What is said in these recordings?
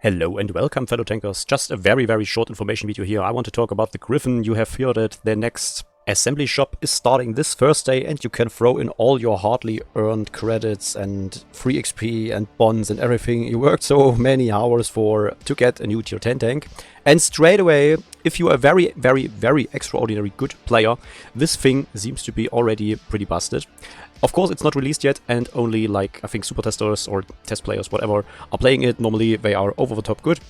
Hello and welcome, fellow tankers. Just a very short information video here. I want to talk about the Gryphon. You have heard it. Their next assembly shop is starting this Thursday, and you can throw in all your hardly earned credits and free XP and bonds and everything you worked so many hours for to get a new tier 10 tank. And straight away, if you are a very extraordinary good player, this thing seems to be already pretty busted. Of course, it's not released yet, and only, like, I think super testers or test players, whatever, are playing it. Normally, they are over the top good.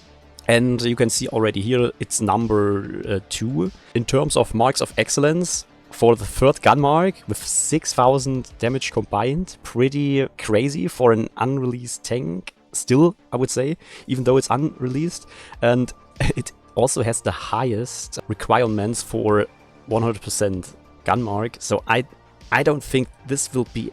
And you can see already here, it's number 2 in terms of marks of excellence for the third gun mark with 6000 damage combined. Pretty crazy for an unreleased tank, still, I would say, even though it's unreleased. And it also has the highest requirements for 100% gun mark. So I don't think this will be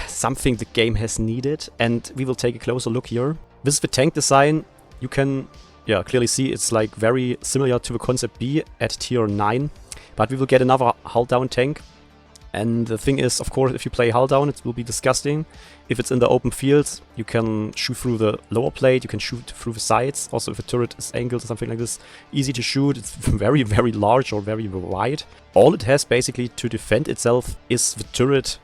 something the game has needed, and we will take a closer look here. This is the tank design. You can clearly see it's like very similar to the Concept B at tier 9, but we will get another hull down tank. And the thing is, of course, if you play hull down, it will be disgusting. If it's in the open field, you can shoot through the lower plate, you can shoot through the sides. Also, if a turret is angled or something like this, easy to shoot. It's very large or very wide. All it has basically to defend itself is the turret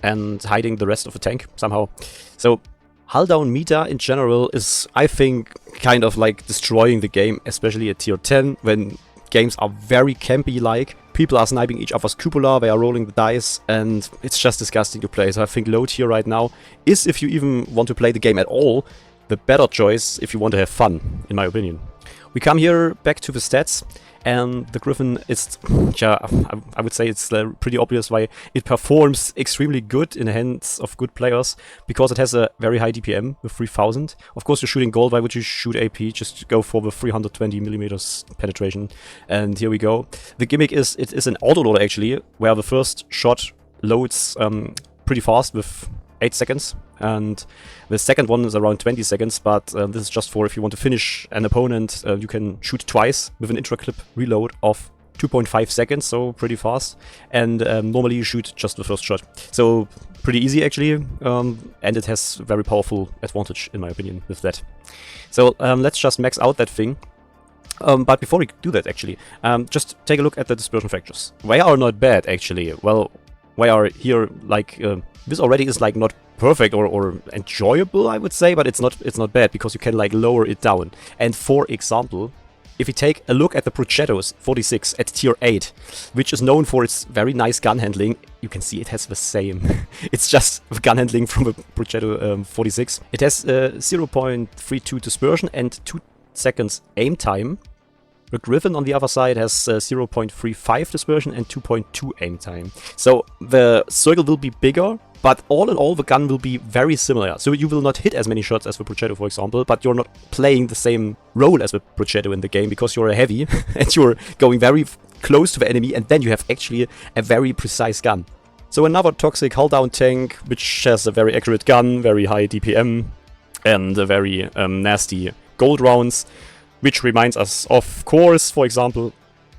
and hiding the rest of the tank somehow. So hull down meta in general is, I think, kind of like destroying the game, especially at tier 10, when games are very campy-like. People are sniping each other's cupola, they are rolling the dice, and it's just disgusting to play. So I think low tier right now is, if you even want to play the game at all, the better choice if you want to have fun, in my opinion. We come here back to the stats, and the Gryphon is, I would say it's pretty obvious why it performs extremely good in the hands of good players, because it has a very high DPM with 3000. Of course, you're shooting gold, why would you shoot AP? Just go for the 320mm penetration. And here we go. The gimmick is, it is an autoloader actually, where the first shot loads pretty fast with 8 seconds, and the second one is around 20 seconds, but this is just for if you want to finish an opponent. You can shoot twice with an intra-clip reload of 2.5 seconds, so pretty fast, and normally you shoot just the first shot. So pretty easy actually, and it has very powerful advantage in my opinion with that. So let's just max out that thing. But before we do that actually, just take a look at the dispersion factors. They are not bad actually. Well, they are here like this already is like not perfect or enjoyable, I would say, but it's not bad because you can like lower it down. And for example, if you take a look at the Progetto's 46 at tier 8, which is known for its very nice gun handling, you can see it has the same. It's just gun handling from the Progetto 46. It has 0.32 dispersion and 2 seconds aim time. The Gryphon on the other side has 0.35 dispersion and 2.2 aim time. So the circle will be bigger, but all in all the gun will be very similar. So you will not hit as many shots as the Progetto, for example, but you're not playing the same role as the Progetto in the game because you're a heavy and you're going very close to the enemy, and then you have actually a very precise gun. So another toxic hull down tank, which has a very accurate gun, very high DPM, and a very nasty gold rounds. Which reminds us, of course, for example,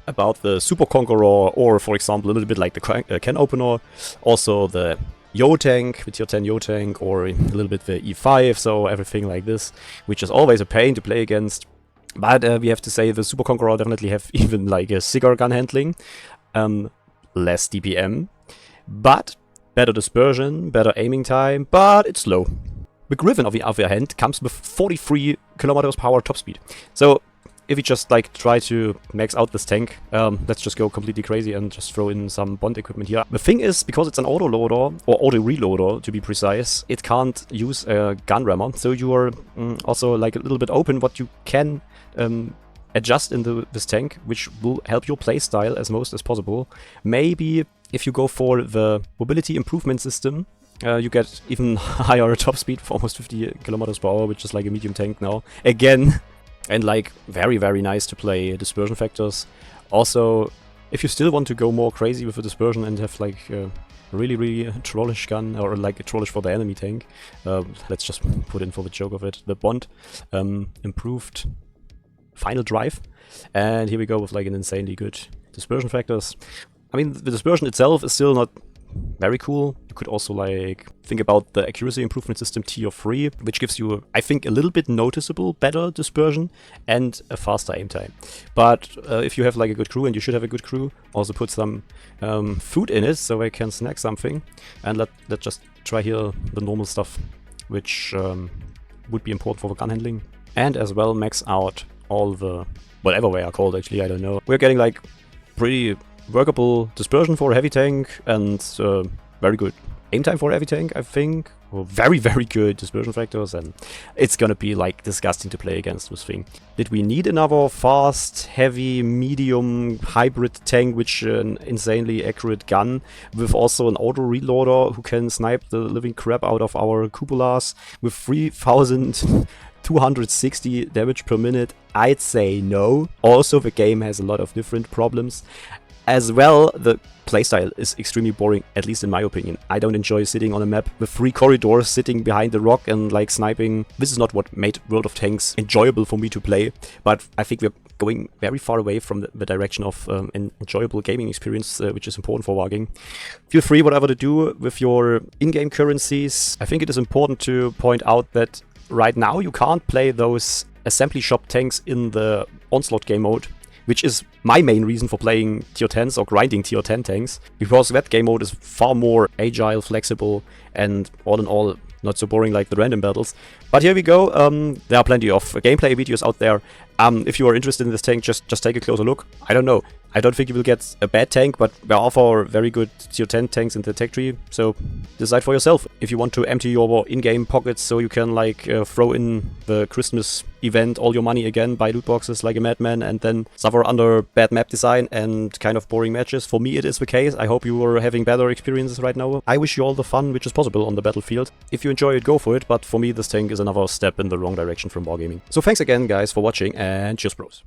about the Super Conqueror, or for example, a little bit like the can opener. Also the Yo tank, the tier 10 Yo tank, or a little bit the E5, so everything like this, which is always a pain to play against. But we have to say the Super Conqueror definitely have even like a sicker gun handling, less DPM, but better dispersion, better aiming time, but it's slow. The Gryphon, on the other hand, comes with 43 km/h top speed. So if we just like try to max out this tank, let's just go completely crazy and just throw in some bond equipment here. The thing is, because it's an autoloader, or auto-reloader to be precise, it can't use a gun rammer. So you are also like a little bit open what you can adjust in this tank, which will help your playstyle as most as possible. Maybe if you go for the mobility improvement system, you get even higher top speed for almost 50 km/h, which is like a medium tank now. Again, and like very nice to play dispersion factors. Also, if you still want to go more crazy with the dispersion and have like a really trollish gun, or like a trollish for the enemy tank, let's just put in for the joke of it, the bond improved final drive. And here we go with like an insanely good dispersion factors. I mean, the dispersion itself is still not very cool. You could also like think about the accuracy improvement system tier 3, which gives you, I think, a little bit noticeable better dispersion and a faster aim time. But if you have like a good crew, and you should have a good crew, also put some food in it so I can snack something. And let's just try here the normal stuff, which would be important for the gun handling. And as well max out all the, whatever they are called actually, I don't know. We're getting like pretty workable dispersion for a heavy tank, and very good aim time for a heavy tank, I think. Or very, very good dispersion factors, and it's gonna be like disgusting to play against this thing. Did we need another fast, heavy, medium hybrid tank, which an insanely accurate gun with also an auto reloader who can snipe the living crap out of our cupolas with 3,260 damage per minute? I'd say no. Also, the game has a lot of different problems. As well, the playstyle is extremely boring, at least in my opinion. I don't enjoy sitting on a map with 3 corridors, sitting behind the rock and like sniping. This is not what made World of Tanks enjoyable for me to play, but I think we're going very far away from the direction of an enjoyable gaming experience, which is important for Wargaming. Feel free whatever to do with your in-game currencies. I think it is important to point out that right now you can't play those assembly shop tanks in the Onslaught game mode, which is my main reason for playing tier 10s or grinding tier 10 tanks, because that game mode is far more agile, flexible, and all in all not so boring like the random battles. But here we go. There are plenty of gameplay videos out there. If you are interested in this tank, just take a closer look. I don't know. I don't think you will get a bad tank, but there are very good tier 10 tanks in the tech tree, so decide for yourself. If you want to empty your in-game pockets so you can like throw in the Christmas event all your money again, buy loot boxes like a madman, and then suffer under bad map design and kind of boring matches. For me it is the case. I hope you are having better experiences right now. I wish you all the fun which is possible on the battlefield. If you enjoy it, go for it, but for me this tank is another step in the wrong direction from Wargaming. So thanks again guys for watching, and cheers bros.